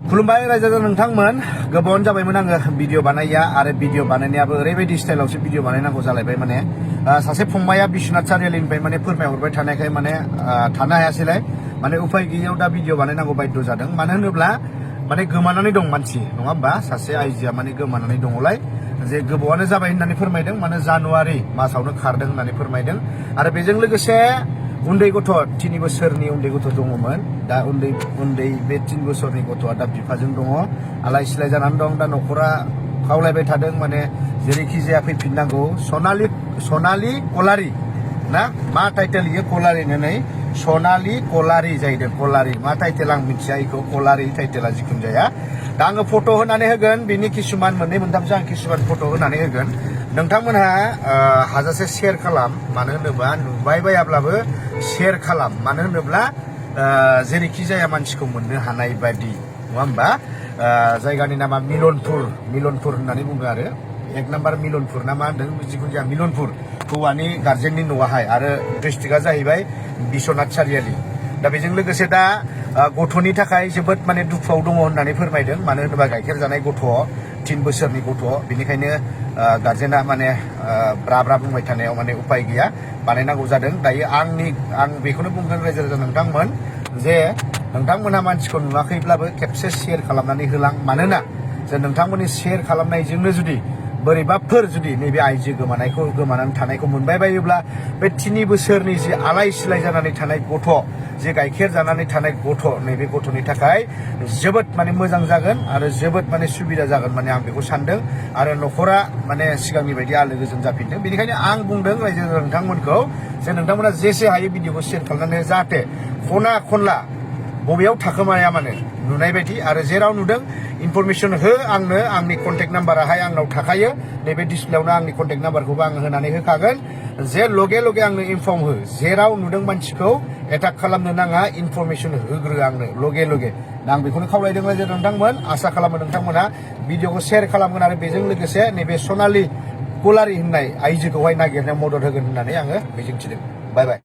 खुलुमबाय रायजो नोंथांमोन गोबावानो जाबायमोन आङो भिडिअ बानाया आरो भिडिअ बानायनायाबो ओरैबायदि स्टाइलावसो भिडिअ बानायनांगौ जालायबाय माने सासे फंबाया बिश्वनाथ सारियालिनिफ्राय माने फोरमायहरबाय थानायखाय माने थानो हायासैलाय माने उफाय गैयैयाव दा भिडिअ बानायनांगौ बाध्य जादों मानो होनोब्ला माने गोमानानै दं मानसि नङा होमबा सासे आइजोआ माने गोमानानै दङलाय जे गोबावानो जाबाय होननानै फोरमायदों माने जानुवारि मासावनो खारदों होननानै फोरमायदों आरो बेजों लोगोसे उन्दै गथ' 3 बोसोरनि उन्दै गथ' दङमोन दा उन्दै बे 3 बोसोरनि गथ'आ दा बिफाजों दङ आलाय सिलाय जानानै दं दा न'खरा खावलायबाय थादों माने जेरैखि जाया फैफिननांगौ सनालि कलारी ना मा टाइटेल इयो कलारी होननानै सनालि कलारी जाहैदों कलारी मा टाइटेल आं मिथिया इखौ कलारी टाइटेला जिखुनु जाया दा आङो फट' होनानै होगोन बिनि किसुमान मोननै मोनथामसो आं किसुमान फट' होनानै होगोन नोंथांमोनहा हाजासे शेयार खालाम मानो होनोबा नुबाय बायाब्लाबो शेयार खालाम मानो होनोब्ला जेरैखि जाया मानसिखौ मोननो हानाय बायदि नङा होमबा जायगानि नामा मिलनपुर होननानै बुङो आरो 1 नाम्बार मिलनपुर ना मा होनदों जिखुनु जाया मिलनपुर हौवानि गार्जेननि न'आहाय आरो डिस्ट्रिक्टआ जाहैबाय बिश्वनाथ सारियालि दा बेजों लोगोसे दा गथ'नि थाखाय जोबोद माने दुखुआव दङ होननानै फोरमायदों मानो होनोबा गाइखेर जानाय गथ' 3 बोसोरनि गथ' बेनिखायनो गार्जेना माने ब्रा बुंबाय थानायाव माने उपाय गैया बानायनांगौ जादों दायो आं बेखौनो बुंगोन रायजो राजा नोंथांमोन जे नोंथांमोनहा मानसिखौ नुवाखैब्लाबो खेबसे शेयार खालामनानै होलां मानोना जे नोंथांमोननि शेयार खालामनायजोंनो जुदि बोरैबाफोर जुदि नैबे आइजो गोमानानै थानायखौ मोनबाय बायोब्ला बे 3 बोसोरनि जे आलाय सिलाय जानानै थानाय गथ' जे गाइखेर जानानै थानाय गथ' नैबे गथ'नि थाखाय जोबोद माने मोजां जागोन आरो जोबोद माने सुबिदा जागोन माने आं बेखौ सानदों आरो न'खरा माने सिगांनि बायदि आलो गोजोन जाफिनदों बेनिखायनो आं बुंदों रायजो नोंथांमोनखौ जे नोंथांमोना जेसे हायो भिडिअखौ शेयार खालामनानै जाहाथे खना खनला बबेयाव थाखोमाया माने नुनाय बायदि आरो जेराव नुदों इनफरमेसन हो आंनो आंनि कन्टेक्ट नाम्बाराहाय आंनाव थाखायो नैबे डिसप्लेआवनो आंनि कन्टेक्ट नाम्बारखौबो आं होनानै होखागोन जे लगे आंनो इनफर्म हो जेराव नुदों मानसिखौ एटाक खालामनो नाङा इनफरमेसन होग्रो आंनो लगे दा आं बेखौनो खावलायदों जे नोंथांमोन आसा खालामो नोंथांमोना भिडिअखौ शेयार खालामगोन आरो बेजों लोगोसे नैबे सनालि कलारी होननाय आइजोखौहाय नागिरनायाव मदद होगोन होननानै आङो मिजिंथिदों बाय